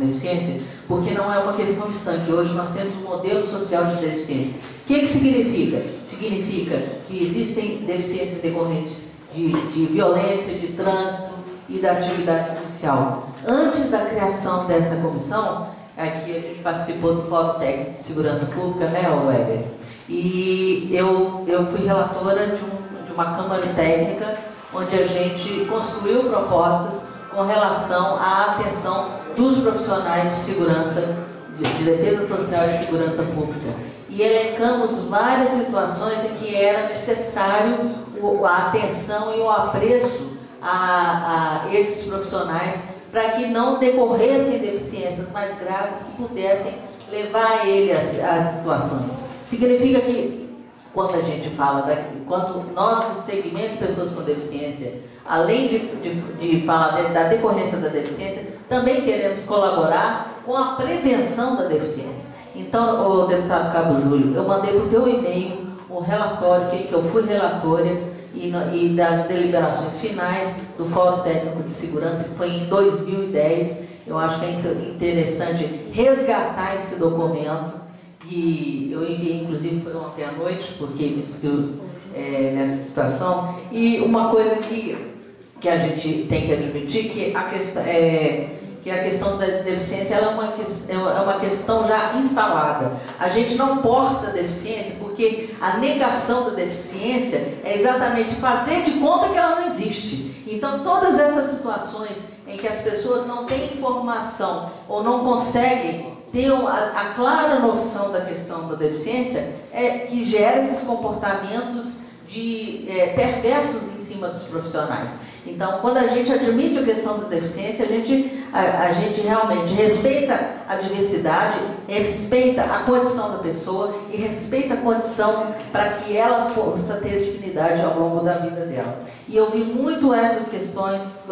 deficiência, porque não é uma questão estanque. Hoje nós temos um modelo social de deficiência. O que significa? Significa que existem deficiências decorrentes de violência, de trânsito e da atividade policial. Antes da criação dessa comissão, aqui a gente participou do Fórum Técnico de Segurança Pública, né, Weber? E eu fui relatora de uma Câmara Técnica, onde a gente construiu propostas com relação à atenção dos profissionais de segurança, de defesa social e segurança pública. E elencamos várias situações em que era necessário a atenção e o apreço a esses profissionais para que não decorressem deficiências mais graves que pudessem levar ele às situações. Significa que, quando a gente fala, quando nós do segmento de pessoas com deficiência, além de falar da decorrência da deficiência, também queremos colaborar com a prevenção da deficiência. Então, o deputado Cabo Júlio, eu mandei para o teu e-mail um relatório que eu fui relatora e das deliberações finais do Fórum Técnico de Segurança, que foi em 2010. Eu acho que é interessante resgatar esse documento, e eu enviei, inclusive, foi ontem à noite, porque nessa situação. E uma coisa que a gente tem que admitir, que a questão da deficiência ela é uma questão já instalada. A gente não porta a deficiência porque a negação da deficiência é exatamente fazer de conta que ela não existe. Então, todas essas situações em que as pessoas não têm informação ou não conseguem ter a clara noção da questão da deficiência, que gera esses comportamentos perversos em cima dos profissionais. Então, quando a gente admite a questão da deficiência, a gente realmente respeita a diversidade, respeita a condição da pessoa e respeita a condição para que ela possa ter dignidade ao longo da vida dela. E eu vi muito essas questões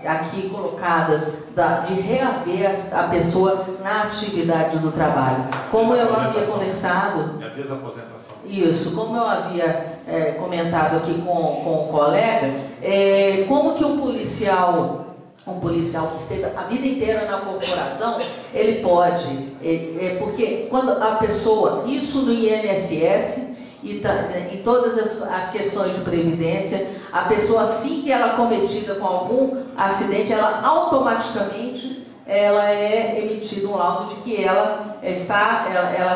aqui colocadas, de reaver a pessoa na atividade do trabalho. Como eu havia conversado... É a desaposentação. Isso, como eu havia comentado aqui com o colega, como que um policial que esteve a vida inteira na corporação, ele pode, porque quando a pessoa, isso no INSS e em todas as questões de previdência, a pessoa, assim que ela é cometida com algum acidente, ela automaticamente é emitido um laudo de que ela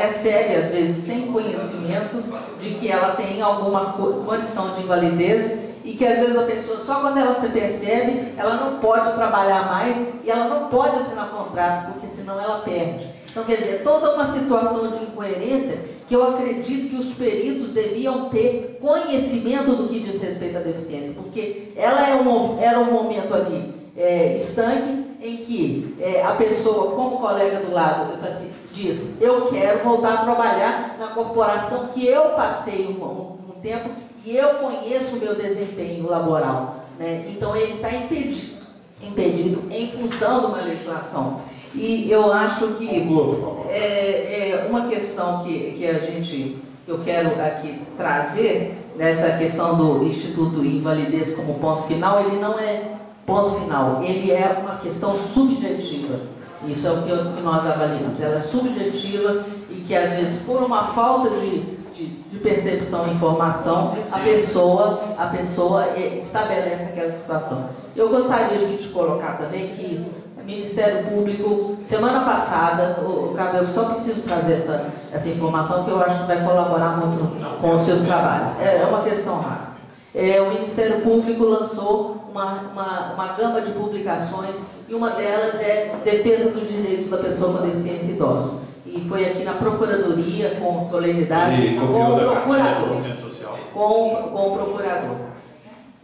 recebe, às vezes sem conhecimento, de que ela tem alguma condição de invalidez, e que às vezes a pessoa, só quando ela se percebe, ela não pode trabalhar mais e ela não pode assinar contrato, porque senão ela perde. Então, quer dizer, toda uma situação de incoerência que eu acredito que os peritos deviam ter conhecimento do que diz respeito à deficiência, porque ela era um momento ali estanque, em que a pessoa, como colega do lado, diz: eu quero voltar a trabalhar na corporação que eu passei um tempo e eu conheço o meu desempenho laboral, né? Então ele está impedido em função de uma legislação. E eu acho que uma questão que eu quero aqui trazer, nessa questão do Instituto Invalidez como ponto final, ele não é ponto final, ele é uma questão subjetiva. Isso é o que nós avaliamos. Ela é subjetiva e que, às vezes, por uma falta de percepção e informação, a pessoa estabelece aquela situação. Eu gostaria de te colocar também que o Ministério Público, semana passada, eu só preciso trazer essa informação, que eu acho que vai colaborar muito com os seus trabalhos. É uma questão rara. O Ministério Público lançou uma gama de publicações, e uma delas é Defesa dos Direitos da Pessoa com Deficiência Idosa. E foi aqui na Procuradoria, com solenidade, com o procurador. Com o procurador.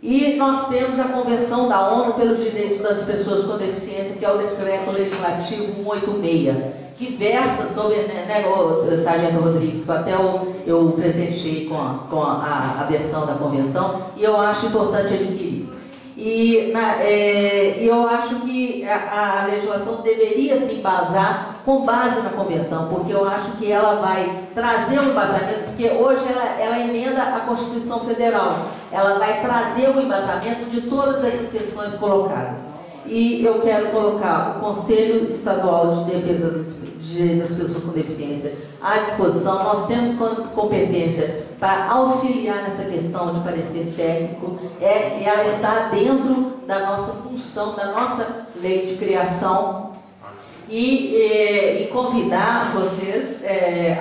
E nós temos a Convenção da ONU pelos Direitos das Pessoas com Deficiência, que é o Decreto Legislativo 186, que versa sobre, o Sargento Rodrigues, até eu presenteei com a versão da Convenção, e eu acho importante adquirir. E eu acho que a legislação deveria se embasar com base na Convenção, porque eu acho que ela vai trazer um embasamento, porque hoje ela emenda a Constituição Federal, ela vai trazer um embasamento de todas essas questões colocadas. E eu quero colocar o Conselho Estadual de Defesa das Pessoas com Deficiência à disposição. Nós temos competência para auxiliar nessa questão de parecer técnico. Ela está dentro da nossa função, da nossa lei de criação. E convidar vocês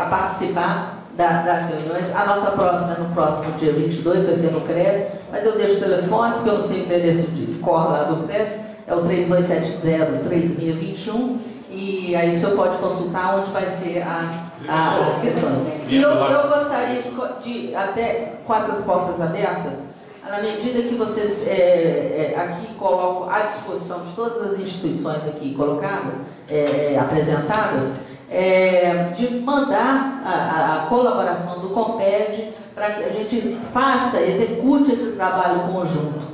a participar das reuniões. A nossa próxima é no próximo dia 22, vai ser no CRES, mas eu deixo o telefone, porque eu não sei o endereço de cor lá do CRES, é o 3270-3621, e aí o senhor pode consultar onde vai ser as questões. E eu gostaria de, até com essas portas abertas, na medida que vocês aqui colocam à disposição de todas as instituições aqui colocadas, apresentadas, de mandar a colaboração do COMPED para que a gente execute esse trabalho conjunto,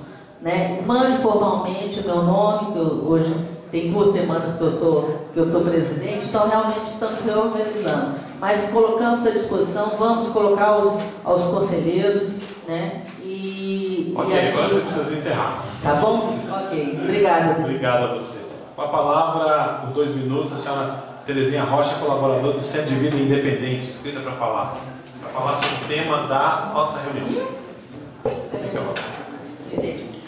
né? Mande formalmente o meu nome, que hoje tem 2 semanas que eu estou presidente, então realmente estamos reorganizando, mas colocamos à disposição, vamos colocar aos conselheiros, né? Ok, agora você precisa encerrar. Tá bom? Ok, obrigada. Obrigado a você. Com a palavra, por 2 minutos, a senhora Terezinha Rocha, colaboradora do Centro de Vida Independente, inscrita para falar sobre o tema da nossa reunião. Fica bom.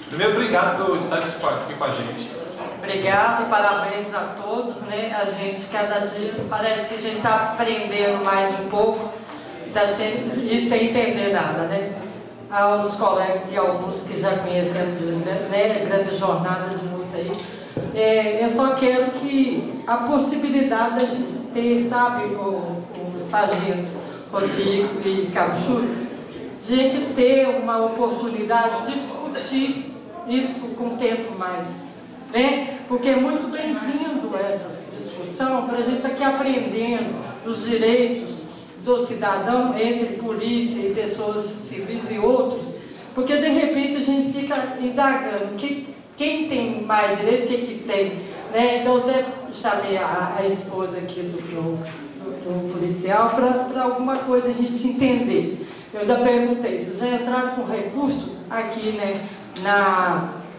Primeiro, obrigado por estar aqui com a gente. Obrigado e parabéns a todos, né? A gente, cada dia, parece que a gente está aprendendo mais um pouco e sem entender nada, né? Aos colegas e alguns que já conhecemos, né? Grande jornada de luta aí. Eu só quero que a possibilidade da gente ter, sabe, o sargento Rodrigo e Capuchu, de gente ter uma oportunidade de discutir isso com o tempo mais, né? Porque é muito bem-vindo essa discussão para a gente estar aqui aprendendo os direitos do cidadão entre polícia e pessoas civis e outros, porque de repente a gente fica indagando quem tem mais direito, o que tem, né? Então eu até chamei a esposa aqui do policial para alguma coisa a gente entender. Eu ainda perguntei, vocês já entraram com recurso aqui, né,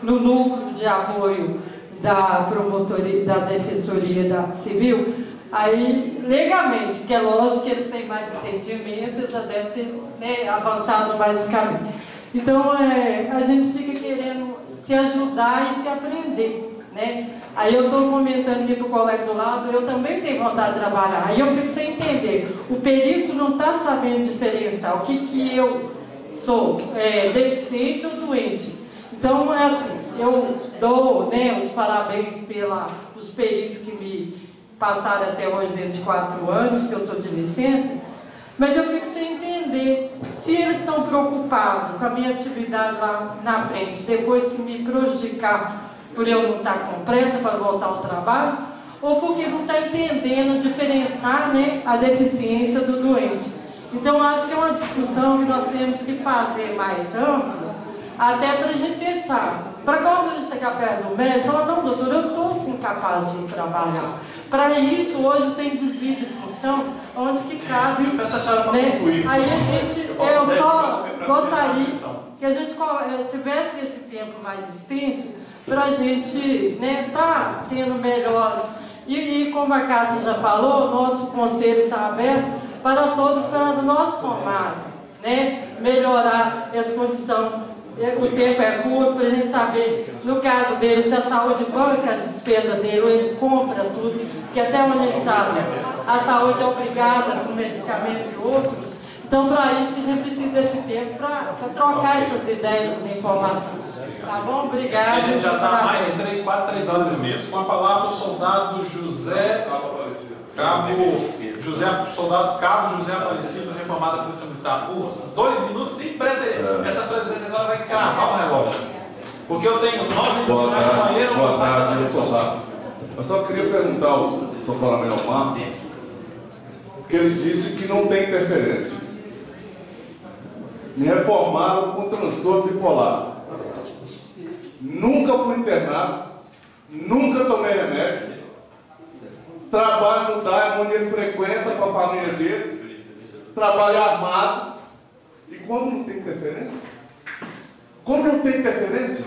no núcleo de apoio da promotoria, da Defensoria Civil? Aí, legalmente, que é lógico que eles têm mais entendimento, eles já devem ter, né, avançado mais os caminhos. Então, a gente fica querendo se ajudar e se aprender, né? Aí eu estou comentando aqui para o colega do lado, eu também tenho vontade de trabalhar. Aí eu fico sem entender. O perito não está sabendo diferenciar o que eu sou, deficiente ou doente. Então, é assim, eu dou, né, os parabéns pelos peritos que me passaram até hoje dentro de 4 anos, que eu estou de licença, mas eu fico sem entender se eles estão preocupados com a minha atividade lá na frente, depois se me prejudicar por eu não estar completa para voltar ao trabalho, ou porque não está entendendo diferenciar, né, a deficiência do doente. Então, acho que é uma discussão que nós temos que fazer mais ampla, até para a gente pensar, para quando ele chegar perto do médico, falar, não, doutor, eu estou assim capaz de trabalhar. Para isso, hoje tem desvio de função, onde que cabe, eu peço a senhora para concluir. Aí a gente, eu só gostaria que a gente tivesse esse tempo mais extenso, para a gente, né, tá tendo melhores. E como a Cátia já falou, nosso conselho está aberto para todos, para o nosso formato, né, melhorar essa condição. O tempo é curto para a gente saber, no caso dele, se a saúde banca a despesa dele, ou ele compra tudo, que até onde a gente sabe, a saúde é obrigada com medicamentos e outros. Então, para isso, a gente precisa desse tempo para trocar essas ideias, essas informações. Tá bom? Obrigado. A gente já está mais de quase 3 horas e meia. Com a palavra, o soldado Cabo José Aparecido, reformado da Polícia Militar. Por 2 minutos e essa presidência agora vai cravar o relógio. Porque eu tenho 9 minutos mais no banheiro, boa tarde, soldado. Eu só queria perguntar ao Sr. Coronel Marco, que ele disse que não tem interferência. Me reformaram com transtorno bipolar. Nunca fui internado, nunca tomei remédio. Trabalho no DAE, onde ele frequenta com a família dele. Trabalho armado. E como não tem interferência? Como não tem interferência?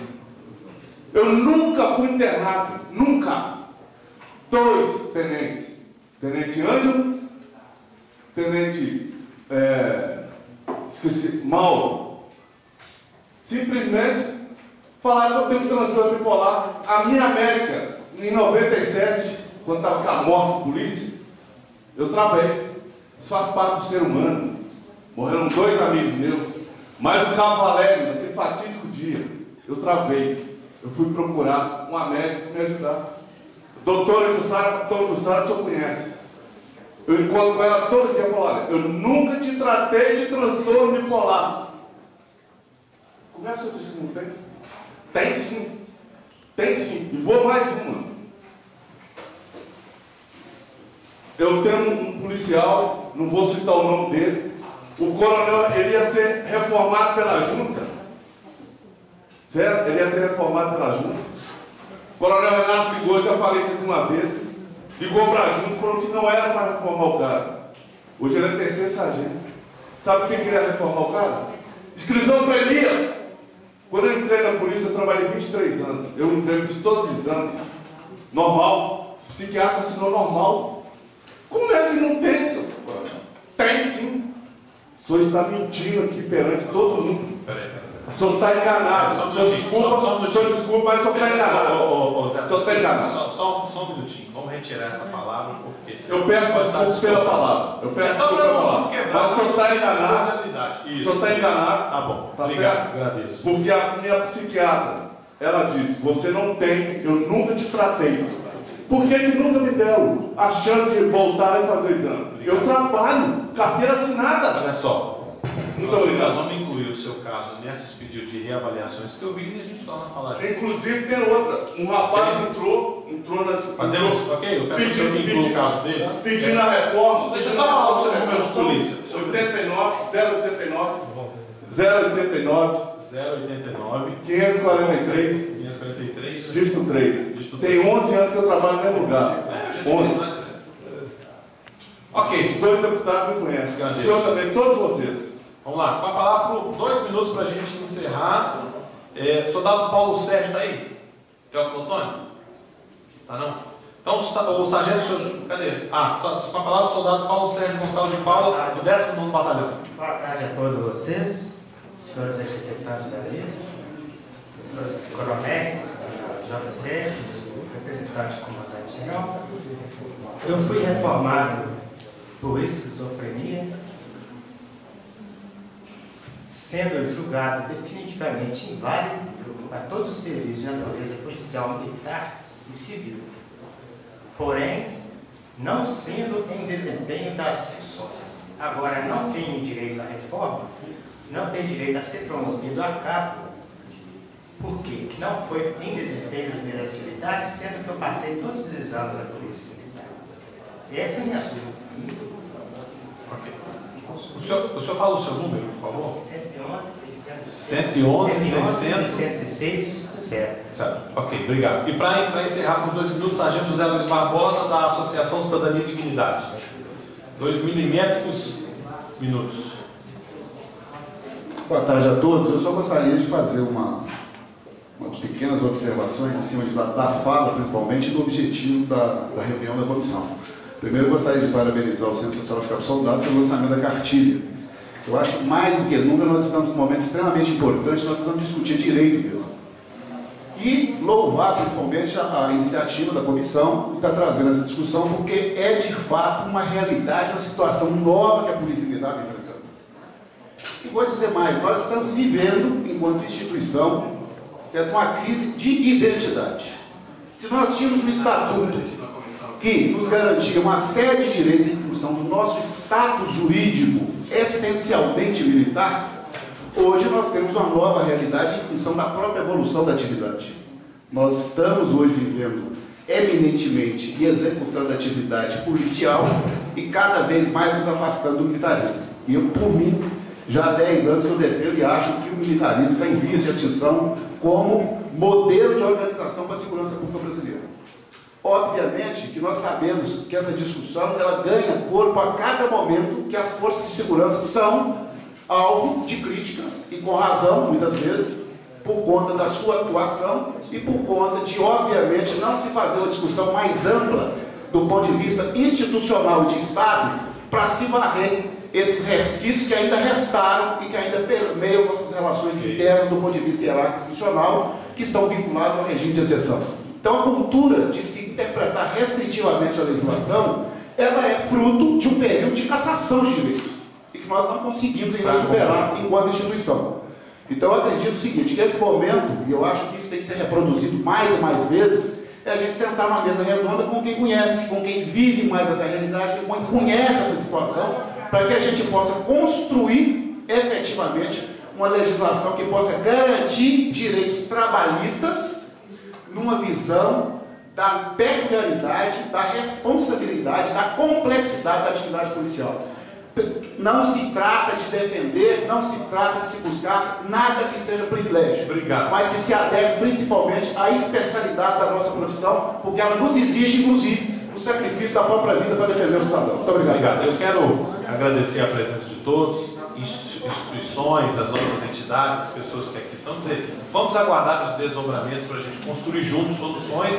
Eu nunca fui internado, nunca. 2 tenentes, Tenente Ângelo, Tenente Mauro, simplesmente falaram que eu tenho um transtorno bipolar. A minha médica, em 97, quando estava com a morte de polícia, eu travei. Isso faz parte do ser humano. Morreram 2 amigos meus, mas o Cabo Valério, naquele fatídico dia, eu travei. Eu fui procurar uma médica para me ajudar. Doutora Jussara, doutor Jussara, o senhor conhece. Eu encontro com ela todo dia e falo, olha, eu nunca te tratei de transtorno bipolar. Como é que o senhor disse que não tem? Tem sim. Tem sim. E vou mais uma. Eu tenho um policial, não vou citar o nome dele. O coronel, ele ia ser reformado pela junta. Certo? Ele ia ser reformado pela junta. O coronel Renato ligou, já falei isso aqui uma vez. Ligou para a junta e falou que não era para reformar o cara. Hoje ele é 3º sargento. Sabe por que queria reformar o cara? Esquizofrenia. Quando eu entrei na polícia, eu trabalhei 23 anos. Eu entrei, fiz todos os exames. Normal. O psiquiatra assinou normal. Como é que não tem, senhor? Tem sim. O senhor está mentindo aqui perante todo mundo. O senhor está enganado. O senhor desculpa, mas o senhor está enganado. O senhor está enganado. Só um minutinho. Vamos retirar essa palavra, porque... Eu peço desculpa pela palavra. Eu peço desculpa pela palavra. Mas o senhor está enganado. O senhor está enganado. Tá bom. Tá Obrigado. certo? Agradeço. Porque a minha psiquiatra, ela disse, você não tem, eu nunca te tratei. Por que nunca me deram a chance de voltar e fazer exame? Eu trabalho, carteira assinada. Olha só. Muito obrigado. Nós vamos incluir o seu caso nesses pedidos de reavaliações que eu vi e a gente torna a falar. Inclusive tem outra. Um rapaz entrou na... Fazemos, ok? Eu peço que você inclua o caso dele. Pedindo a reforma. Deixa eu só falar o seu número de polícia. 089 543 dígito 3. Tem 11 anos que eu trabalho no mesmo lugar. 11. Ok. 2 deputados me conhecem. O senhor também, todos vocês. Vamos lá. Com a palavra por 2 minutos para a gente encerrar. Soldado Paulo Sérgio está aí? Teófilo Antônio? Tá não? Então, o sargento... Cadê? Com a palavra o soldado Paulo Sérgio Gonçalves de Paula, do 19º Batalhão. Boa tarde a todos vocês, senhores representantes da mesa, senhores coronéis, J7, representantes do comandante-geral. Eu fui reformado por esquizofrenia, sendo julgado definitivamente inválido a todos os serviços de natureza policial, militar e civil. Porém, não sendo em desempenho das funções. Agora, não tenho direito à reforma, não tenho direito a ser promovido a cabo, porque não foi em desempenho das minhas atividades, sendo que eu passei todos os exames da Polícia Militar. Essa é a minha dúvida. Ok. O senhor fala o seu número, por favor? 111, 606. 606, certo. Ok, obrigado. E para encerrar por 2 minutos, Sargento José Luiz Barbosa, da Associação Cidadania e Dignidade. 2 milimétricos minutos. Boa tarde a todos. Eu só gostaria de fazer umas pequenas observações em cima da fala, principalmente, do objetivo da reunião da comissão. Primeiro, eu gostaria de parabenizar o Centro Social de Cabo Soldado pelo lançamento da cartilha. Eu acho que, mais do que nunca, nós estamos num momento extremamente importante, nós precisamos discutir direito mesmo. E louvar, principalmente, a iniciativa da comissão que está trazendo essa discussão, porque é, de fato, uma realidade, uma situação nova que a Polícia Militar está enfrentando. E vou dizer mais, nós estamos vivendo, enquanto instituição, certo, uma crise de identidade. Se nós tínhamos um estatuto que nos garantia uma série de direitos em função do nosso status jurídico essencialmente militar, hoje nós temos uma nova realidade em função da própria evolução da atividade. Nós estamos hoje vivendo eminentemente e executando atividade policial e cada vez mais nos afastando do militarismo. E eu, por mim, já há 10 anos que eu defendo e acho que o militarismo está em vias de extinção como modelo de organização para a segurança pública brasileira. Obviamente que nós sabemos que essa discussão ela ganha corpo a cada momento que as forças de segurança são alvo de críticas, e com razão, muitas vezes, por conta da sua atuação e por conta de, obviamente, não se fazer uma discussão mais ampla do ponto de vista institucional e de Estado para se varrer esses resquícios que ainda restaram e que ainda permeiam nossas relações internas do ponto de vista hierárquico funcional, que estão vinculados ao regime de exceção. Então, a cultura de se interpretar restritivamente a legislação, ela é fruto de um período de cassação de direitos, e que nós não conseguimos ainda superar enquanto instituição. Então, eu acredito o seguinte, que esse momento, e eu acho que isso tem que ser reproduzido mais e mais vezes, é a gente sentar numa mesa redonda com quem conhece, com quem vive mais essa realidade, com quem conhece essa situação, para que a gente possa construir efetivamente uma legislação que possa garantir direitos trabalhistas numa visão da peculiaridade, da responsabilidade, da complexidade da atividade policial. Não se trata de defender, não se trata de se buscar nada que seja privilégio. Obrigado. Mas que se adeque principalmente à especialidade da nossa profissão, porque ela nos exige, inclusive, o sacrifício da própria vida para defender o cidadão. Muito obrigado. Eu quero agradecer a presença de todos, instituições, as outras entidades, as pessoas que aqui estão. Vamos aguardar os desdobramentos para a gente construir juntos soluções.